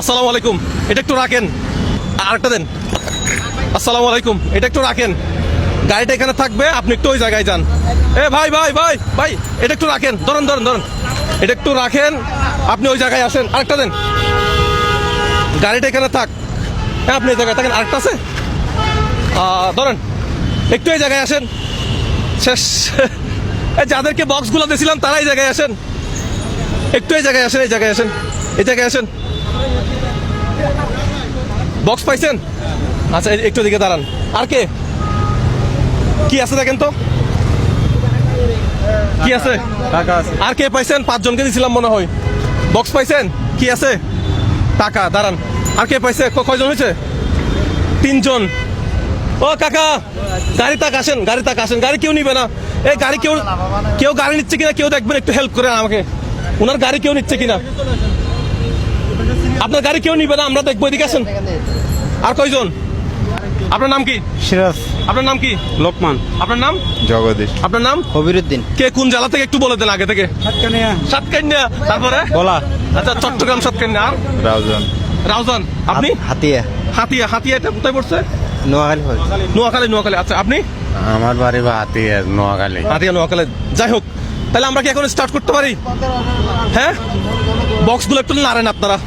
আসসালামু আলাইকুম, এটা একটু রাখেন। আরেকটা দেন। আসসালামু আলাইকুম, এটা একটু রাখেন। গাড়িটা এখানে থাকবে, আপনি একটু ওই জায়গায় যান। এ ভাই ভাই ভাই ভাই, এটা একটু রাখেন। ধরেন ধরেন ধরেন, এটা একটু রাখেন, আপনি ওই জায়গায় আসেন। আরেকটা দেন। গাড়িটা এখানে থাক, হ্যাঁ আপনি এই জায়গায় থাকেন। আরেকটা আছে, ধরেন একটু এই জায়গায় আসেন। শেষ। যাদেরকে বক্সগুলো দিয়েছিলাম তারা এই জায়গায় আসেন। একটু এই জায়গায় আসেন, এই জায়গায় আসেন, এই জায়গায় আসেন। বক্স পাইছেন? আচ্ছা একটু দিকে দাঁড়ান। আর কে কি আছে দেখেন তো, কি আছে? টাকা আছে। আর কে পাইছেন? 5 জনকে দিছিলাম মনে হয়। বক্স পাইছেন? কি আছে? টাকা। দাঁড়ান। আর কে পাইছে? কয়জন হয়েছে? 3 জন। ও কাকা, গাড়ি তাক আসেন, গাড়ি তাক আসেন। গাড়ি কেউ নিবে না। এই গাড়ি কেউ গাড়ি নিচ্ছে কিনা কেউ দেখবেন, একটু হেল্প করেন আমাকে। ওনার গাড়ি কেউ নিচ্ছে কিনা? আপনার গাড়ি কেউ নিবে না, আমরা দেখবো। এদিকে আসেন। আর কয়জন? আপনার নাম কি? সিরাজ। আপনার নাম কি? লোকমান। আপনার নাম? জগদীশ। আপনার নাম? কবিরুদ্দিন। কে কোন জেলা থেকে একটু বলে দেন আগে থেকে। সাতকানিয়া। তারপরে বলা। আচ্ছা, চট্টগ্রাম সাতকানিয়া। আর রাউজান। রাউজান। আপনি? হাতিয়া। হাতিয়া। হাতিয়া এটা কোথায় পড়ছে? নোয়াখালী। নোয়াখালী। নোয়াখালী। আচ্ছা, আপনি? আমার বাড়ি বা হাতিয়া, নোয়াখালী। হাতিয়া, নোয়াখালী। যাই হোক, তাহলে আমরা কি এখন স্টার্ট করতে পারি? হ্যাঁ, বক্সগুলো একটু নাড়েন আপনারা।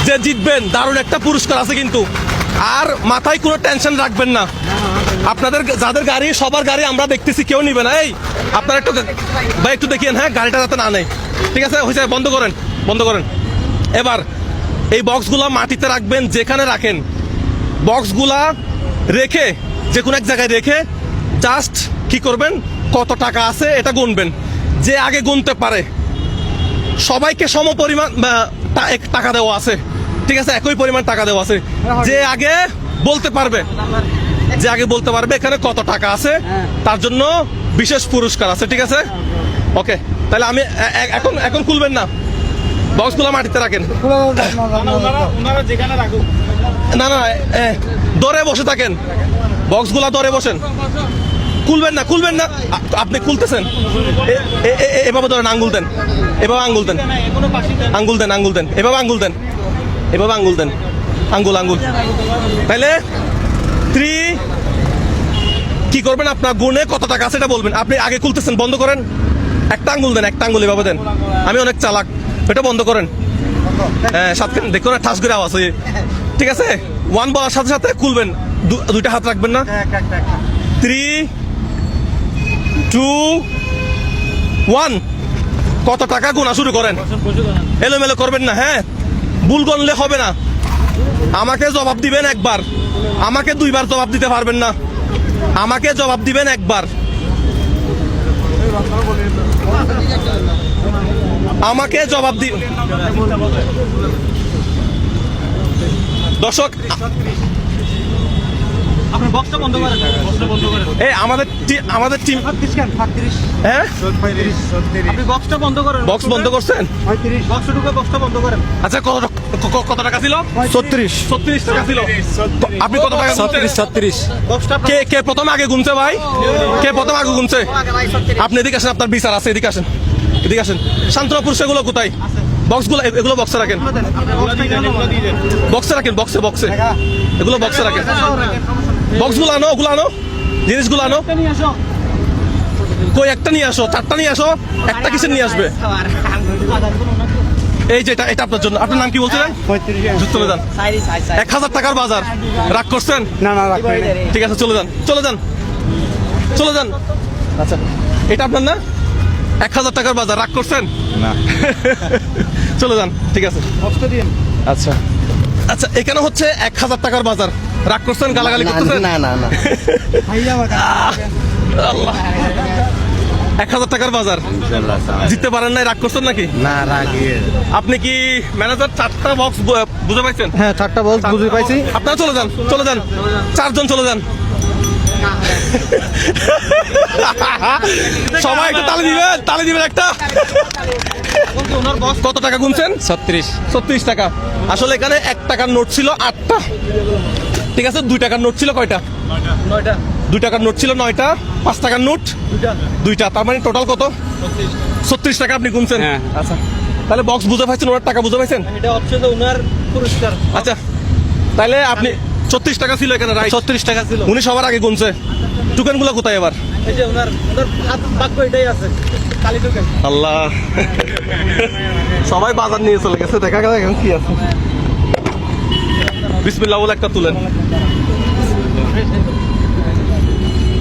যে জিতবেন দারুণ একটা পুরস্কার আছে কিন্তু। আর মাথায় কোনো টেনশন রাখবেন না। আপনাদের যাদের গাড়ি, সবার গাড়ি আমরা দেখতেছি, কেউ নিবে না। এই আপনারা একটু ভাই একটু দেখিয়েন, হ্যাঁ গাড়িটা যাতে না নেয়। ঠিক আছে, হয়েছে, বন্ধ করেন, বন্ধ করেন। এবার এই বক্সগুলা মাটিতে রাখবেন, যেখানে রাখেন। বক্সগুলা রেখে যে কোনো এক জায়গায় রেখে জাস্ট কি করবেন, কত টাকা আছে এটা গুনবেন। যে আগে গুনতে পারে, সবাইকে সম পরিমাণ টাকা দেওয়া আছে। ঠিক আছে, একই পরিমাণ টাকা দেওয়া আছে। যে আগে বলতে পারবে, যে আগে বলতে পারবে এখানে কত টাকা আছে, তার জন্য বিশেষ পুরস্কার আছে। ঠিক আছে, ওকে। তাহলে আমি এখন এখন খুলবেন না, বক্সগুলো মাটিতে রাখেন। না না, দরে বসে থাকেন, বক্সগুলা দরে বসেন। খুলবেন না, খুলবেন না। আপনি খুলতেছেন, এভাবে ধরেন, আঙ্গুল দেন, এভাবে আঙ্গুল দেন, আঙ্গুল দেন, আঙ্গুল দেন, এভাবে আঙ্গুল দেন, এভাবে আঙ্গুল দেন, আঙ্গুল আঙ্গুল। তাহলে 3 কি করবেন, আপনার গুণে কত টাকা আছে এটা বলবেন। আপনি আগে খুলতেছেন, বন্ধ করেন। একটা আঙ্গুল দেন, একটা আঙ্গুল এভাবে দেন। আমি অনেক চালাক, এটা বন্ধ করেন। হ্যাঁ, দেখুন ঠাস করে আওয়াজ হয়। ঠিক আছে, 1 বলার সাথে সাথে খুলবেন, দুইটা হাত রাখবেন না। 3, 2, 1। কত টাকা গোনা শুরু করেন, এলোমেলো করবেন না। হ্যাঁ, ভুল গণলে হবে না। আমাকে জবাব দিবেন একবার, আমাকে 2 বার জবাব দিতে পারবেন না। আমাকে জবাব দিবেন একবার, আমাকে জবাব দর্শক, আমাদের টিম। হ্যাঁ, বক্স বন্ধ করছেন। আচ্ছা, কত টাকা ছিল? 36 টাকা ছিল। আপনি কত টাকা? 36। কে প্রথম আগে গুনছে ভাই? কে প্রথম আগে গুনছে? আপনি এদিকে আসেন, আপনার বিচার আছে। এদিকে আসেন, এদিকে আসেন। শান্তনা পুরুষ এগুলো কোথায়? বক্সগুলো, এগুলো বক্সে রাখেন, বক্সে রাখেন, বক্সে বক্সে এগুলো বক্সে রাখেন। বক্সগুলো আনো, ওগুলো আনো, জিনিসগুলো আনো। কই একটা নিয়ে আসো, 4টা নিয়ে আসো। একটা কিসের নিয়ে আসবে? এই যে এটা আপনার জন্য। আপনার নাম কি বলছিলেন? চলে যান। 1000 টাকার বাজার। রাগ করছেন? না না, ঠিক আছে, চলে যান, চলে যান, চলে যান। আচ্ছা, এটা আপনার না? 1000 টাকার বাজার। রাগ করছেন? না। চলে যান, ঠিক আছে। আচ্ছা আচ্ছা, এখানে হচ্ছে 1000 টাকার বাজার। রাগ করছেন? গালাগালি করতেছেন? না না না। 1000 টাকার বাজার জিততে পারেন নাই, রাগ করছেন নাকি? না, রাগিয়ে। আপনি কি ম্যানেজার 4টা বক্স বুঝে পাইছেন? হ্যাঁ, 4টা বল বুঝে পাইছি। আপনারা চলে যান, চলে যান, 4 জন চলে যান। সবাই একটু তালি দিবেন, তালি দিবেন একটা। কত টাকা গুনছেন? 36 টাকা। আসলে এখানে 1 টাকার নোট ছিল 8টা। ঠিক আছে, 2 টাকার নোট ছিল কয়টা? 9টা। 2 টাকার নোট ছিল 9টা, 5 টাকার নোট 2টা। তার মানে টোটাল কত? 36 টাকা আপনি গুনছেন। হ্যাঁ। আচ্ছা, তাহলে বক্স বুঝে পাইছেন, ওনার টাকা বুঝে পাইছেন। এটা হচ্ছে যে ওনার পুরস্কার। আচ্ছা তাহলে আপনি 36 টাকা ছিল এখানে, রাইট? 36 টাকা ছিল। উনি সবার আগে গুনছে। টোকেনগুলো কোথায় এবার? এই যে ওনার হাত বাক্য এটাই আছে, কালি টোকেন। আল্লাহ, সবাই বাজার নিয়ে চলে গেছে, দেখা গেল এখন কি আছে। বিসমিল্লাহ বলে একটা তুলেন।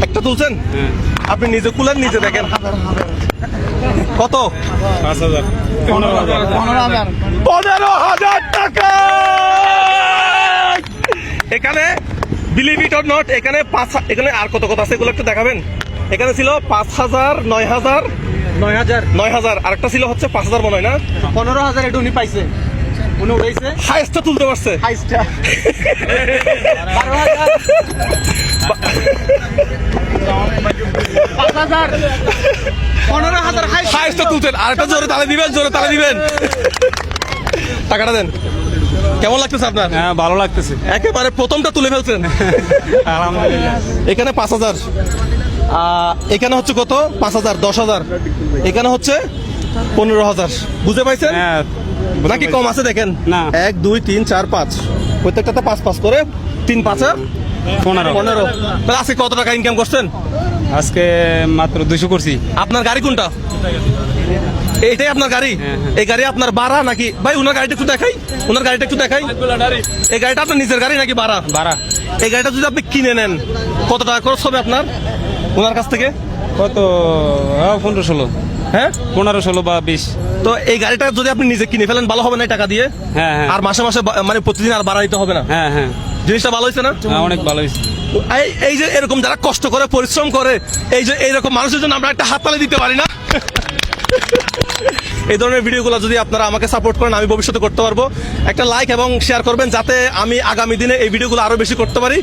একটা তুলছেন? আপনি নিজে কুলেন, নিজে দেখেন কত। 15,000 টাকা। এখানে বিলিভ ইট অর নট, এখানে এখানে আর কত কত আছে এগুলো একটু দেখাবেন। এখানে ছিল 5,000, 9,000, 9,000, আরেকটা ছিল হচ্ছে 5,000 মনে হয় না? 15,000 এটা উনি পাইছে, উনি উঠাইছে হাইস্টটা তুলতে পারছে। হাইস্টটা 12,000, 5,000, 15,000 হাইস্ট। হাইস্টটা তুলতেন। আরেকটা জোরে তালে দিবেন, জোরে তালে দিবেন। টাকাটা দেন। কেমন লাগতেছে আপনার? হ্যাঁ ভালো লাগতেছে, একেবারে প্রথমটা তুলে ফেলছেন। আলহামদুলিল্লাহ। এখানে 5,000, এখানে হচ্ছে কত? 5,000, 10,000, এখানে হচ্ছে 15,000। বুঝতে পাইছেন হ্যাঁ নাকি কম আছে? দেখেন না। 1, 2, 3, 4, 5, প্রত্যেকটাতে 5 করে, 3 5 15। তাহলে আজকে কত টাকা ইনকাম করছেন? আজকে মাত্র 200 করছি। আপনার গাড়ি কোনটা? এইটাই আপনার গাড়ি? হ্যাঁ। এই গাড়ি আপনার ভাড়া নাকি? ভাই ওনার গাড়িটা একটু দেখাই, ওনার গাড়িটা একটু দেখাই। এই গাড়িটা আপনার নিজের গাড়ি নাকি ভাড়া? ভাড়া। এই গাড়িটা যদি আপনি কিনে নেন কত টাকা খরচ হবে আপনার ওনার কাছ থেকে? কত? 15-16। হ্যাঁ 15-16 বা 20। তো এই গাড়িটা যদি আপনি নিজে কিনে ফেলেন ভালো হবে না এই টাকা দিয়ে? হ্যাঁ হ্যাঁ আর মাসে মাসে মানে প্রতিদিন আর ভাড়া দিতে হবে না। হ্যাঁ হ্যাঁ জিনিসটা ভালো হয়েছে না? হ্যাঁ, অনেক ভালো হয়েছে। এই যে এরকম যারা কষ্ট করে পরিশ্রম করে, এই যে এইরকম মানুষের জন্য আমরা একটা হাততালি দিতে পারি না? এই ধরনের ভিডিওগুলো যদি আপনারা আমাকে সাপোর্ট করেন আমি ভবিষ্যতে করতে পারবো। একটা লাইক এবং শেয়ার করবেন যাতে আমি আগামী দিনে এই ভিডিওগুলো আরো বেশি করতে পারি।